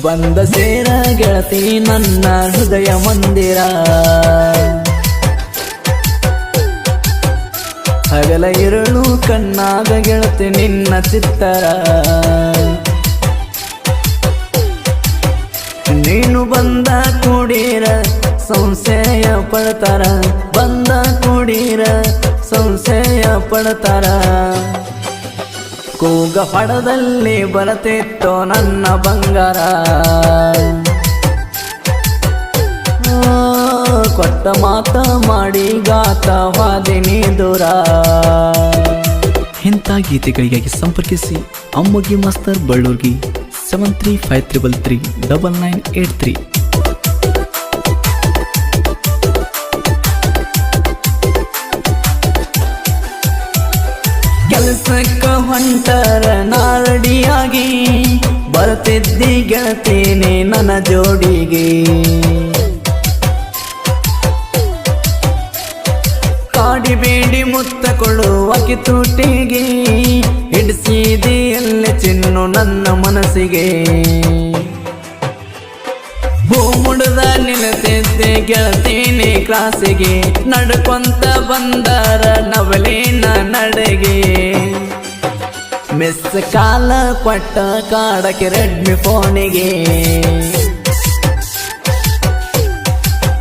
ಬಂದ ಸೇರ ಗೆಳತಿ ನನ್ನ ಹೃದಯ ಮಂದಿರ. ಹಗಲ ಇರುಳು ಕಣ್ಣಾಗ ಗೆಳತಿ ನಿನ್ನ ಚಿತ್ತರ. ನೀನು ಬಂದ ಕೂಡೀರ ಸಂಶಯ ಪಡ್ತಾರ, ಬಂದ ಕೂಡೀರ ಸಂಶಯ ಪಡ್ತಾರ. ಕೂಗ ಪಡದಲ್ಲಿ ಬರತಿತ್ತೋ ನನ್ನ ಬಂಗಾರ. ಕೊಟ್ಟ ಮಾತ ಮಾಡಿ ಗಾತವಾದಿನಿ ದೂರ. ಇಂಥ ಗೀತೆಗಳಿಗಾಗಿ ಸಂಪರ್ಕಿಸಿ ಅಮ್ಮಗಿ ಮಾಸ್ತರ್ ಬಳ್ಳೂರ್ಗಿ 7353339983. ಕೆಲಸಕ್ಕ ಹೊಂಟರ ನಾರಡಿಯಾಗಿ ಬರ್ತಿದ್ದಿ ಗೆಳತೀನಿ ನನ್ನ ಜೋಡಿಗೆ. ಕಾಡಿಬೇಡಿ ಮುತ್ತ ಕೊಡುವಕಿ ತುಟಿಗೆ, ಹಿಡಿಸಿದಿ ಎಲ್ಲಿ ಚಿನ್ನು ನನ್ನ ಮನಸ್ಸಿಗೆ. ಹೂ ಮುಡ್ದ ನಿಲ್ತಿದ್ದೆ ಗೆಳತೀನಿ ಕ್ಲಾಸಿಗೆ, ನಡ್ಕೊಂತ ಬಂದರ ನವಲಿನ ನಡೆಗೆ. ಮಿಸ್ ಕಾಲ ಕೊಟ್ಟ ಕಾಡಕ್ಕೆ ರೆಡ್ಮಿ ಫೋನಿಗೆ.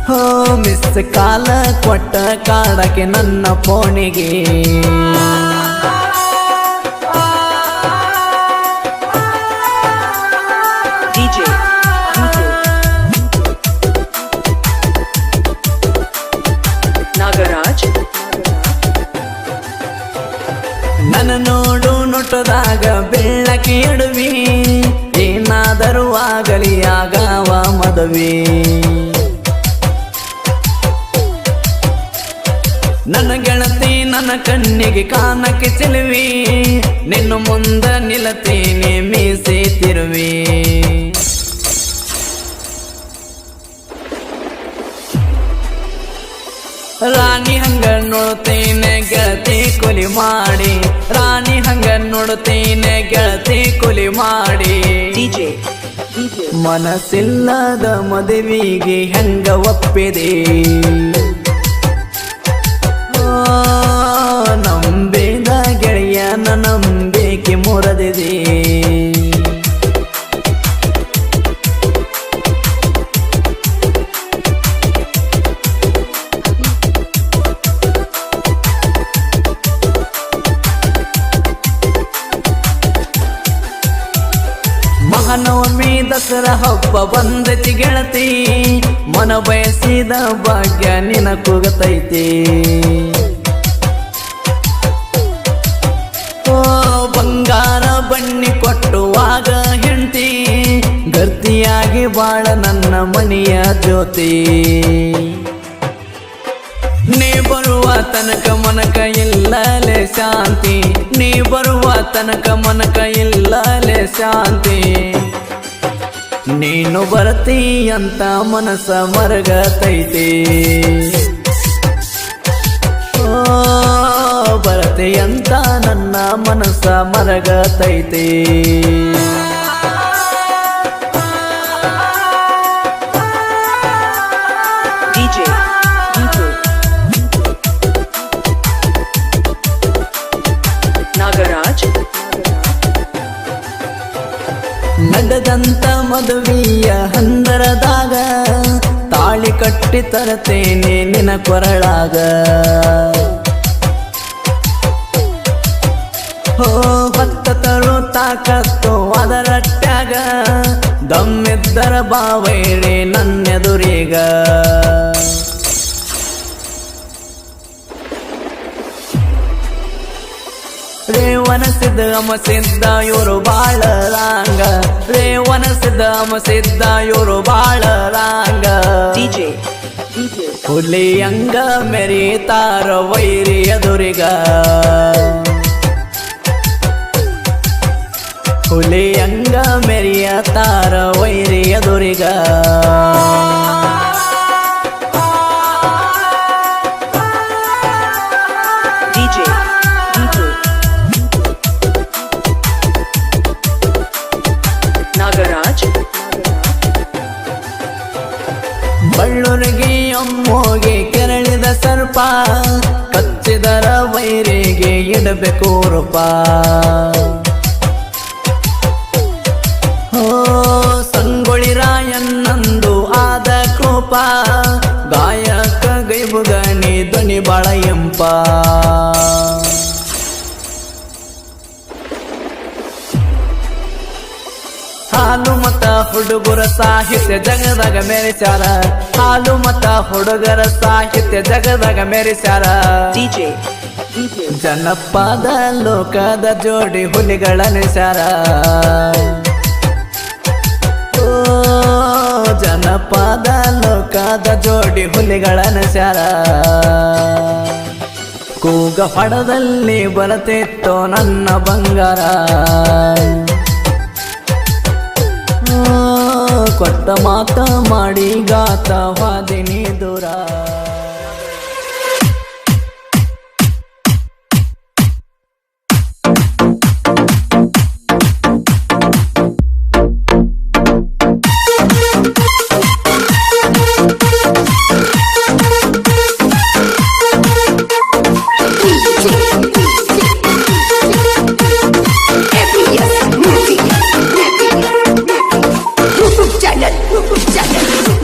ಹೋ ಮಿಸ್ ಕಾಲ ಕೊಟ್ಟ ಕಾಡಕ್ಕೆ ನನ್ನ ಫೋನಿಗೆ. ನನ್ನ ನೋಡು ನೋಟದಾಗ ಬೆಳ್ಳಕ್ಕೆ ಎಡುವಿ, ಏನಾದರೂ ಆಗಲಿ ಆಗವ ಮದುವೆ. ನನ್ನ ಗೆಳತಿ ನನ್ನ ಕಣ್ಣಿಗೆ ಕಾಣಕ್ಕೆ ಚೆಲುವಿ, ನಿನ್ನ ಮುಂದ ನಿಲ್ಲತೀನಿ ಮೀಸೆ ತಿರುವಿ. ರಾಣಿ ಹಂಗ ನೋಡ್ತೇನೆ ಗೆಳತಿ ಕೊಲಿ ಮಾಡಿ, ರಾಣಿ ಹಂಗ ನೋಡ್ತೇನೆ ಗೆಳತಿ ಕೊಲಿ ಮಾಡಿ. ಮನಸ್ಸಿಲ್ಲದ ಮದುವೆಗೆ ಹೆಂಗ ಒಪ್ಪಿದೆ, ನಂಬಿದ ಗೆಳೆಯನ ನಂಬಿಕೆ ಮುರಿದಿದೆ. ಮಹಾನವಮಿ ದಸರಾ ಹಬ್ಬ ಬಂದತಿ ಗೆಳತಿ, ಮನ ಬಯಸಿದ ಭಾಗ್ಯ ನಿನ ಕೂಗತೈತಿ. ಓ ಬಂಗಾರ ಬಣ್ಣಿ ಕೊಟ್ಟುವಾಗ ಹೆಂಡತಿ, ಗರ್ತಿಯಾಗಿ ಬಾಳ ನನ್ನ ಮನೆಯ ಜ್ಯೋತಿ. ನೀ ಬರುವ ತನಕ ಮನಕ ಇಲ್ಲಲೇ ಶಾಂತಿ, ನೀ ಬರುವ ತನಕ ಮನಕ ಇಲ್ಲಲೇ ಶಾಂತಿ. ನೀನು ಬರ್ತೀ ಅಂತ ಮನಸ್ಸ ಮರಗತೈತಿ. ಓ ಬರ್ತೀ ಅಂತ ನನ್ನ ಮನಸ್ಸ ಮರಗತೈತಿ. ನಡೆದಂತ ಮದುವೆಯ ಹಂದರದಾಗ ತಾಳಿ ಕಟ್ಟಿ ತರತೇನೆ ನಿನ ಕೊರಳಾಗ. ಹೋ ಹೊತ್ತ ತರು ತಾಕತ್ತು ಅದರಟ್ಟಾಗ, ದಮ್ಮಿದ್ದರ ಬಾವೈರಿ ನನ್ನೆದುರೀಗ. ರೇವನ ಸಿದ್ಧ ಅಮಸಿದ್ದ ಇವರು ಬಾಳ ರಾಂಗ, ರೇವನ ಸಿದ್ಧ ಅಮಸಿದ್ದ ಇವರು ಬಾಳ ರಾಂಗ. ಹುಲಿ ಹಂಗ ಮೆರೀತಾರ ವೈರಿ ಎದುರಿಗ, ಹುಲಿ ಹಂಗ ಮೆರಿಯತಾರ ವೈರಿ ಎದುರಿಗ. ಬಳ್ಳುರಿಗೆ ಅಮ್ಮೋಗೆ ಕೆರಳಿದ ಸರ್ಪ ಕಚ್ಚಿದರ ವೈರಿಗೆ ಇಡಬೇಕು ರೂಪ ಓ ಸಂಗೊಳ್ಳಿ ರಾಯಣ್ಣಂದು ಆದ ಕೃಪ ಗಾಯಕ ಗೈಬುಗಣಿ ಧ್ವನಿ ಬಾಳ ಎಂಪ ಹಾಲು ಮತ ಹುಡುಗರ ಸಾಹಿತ್ಯ ಜಗದಾಗ ಮೆರೆಸ್ಯಾರ ಹಾಲು ಮತ ಹುಡುಗರ ಸಾಹಿತ್ಯ ಜಗದಾಗ ಮೆರೆಸ್ಯಾರ ಜನಪದ ಲೋಕದ ಜೋಡಿ ಹುಲಿಗಳ ನೆಸ್ಯಾರ ಓ ಜನಪದ ಲೋಕದ ಜೋಡಿ ಹುಲಿಗಳ ನೆಸ್ಯಾರ ಕೂಗ ಹೊಡದಲ್ಲಿ ಬರತಿತ್ತು ನನ್ನ ಬಂಗಾರ ಕೊಟ್ಟ ಮಾತ ಮಾಡಿ ಗಾತ ವಾದಿನಿ ದೂರ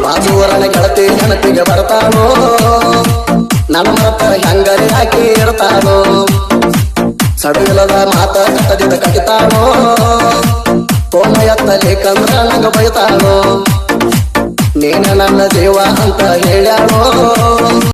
ಬಾಜೂರನ ಗೆಳತಿ ನೆನಪಿಗೆ ಬರ್ತಾನೋ ನನ್ನ ಮತ ಹೆಂಗರಿ ಹಾಕಿ ಇರ್ತಾನೋ ಸಡವಿಲ್ಲದ ಮಾತ ಕಟ್ಟದಿದ್ದ ಕಟ್ಟಿತಾನೋ ತೋಮ ಎತ್ತಲಿ ಕಂದ್ರ ನಂಗ ಬೈತಾನೋ ನೀನ ನನ್ನ ಜೀವ ಅಂತ ಹೇಳ್ಯಾನೋ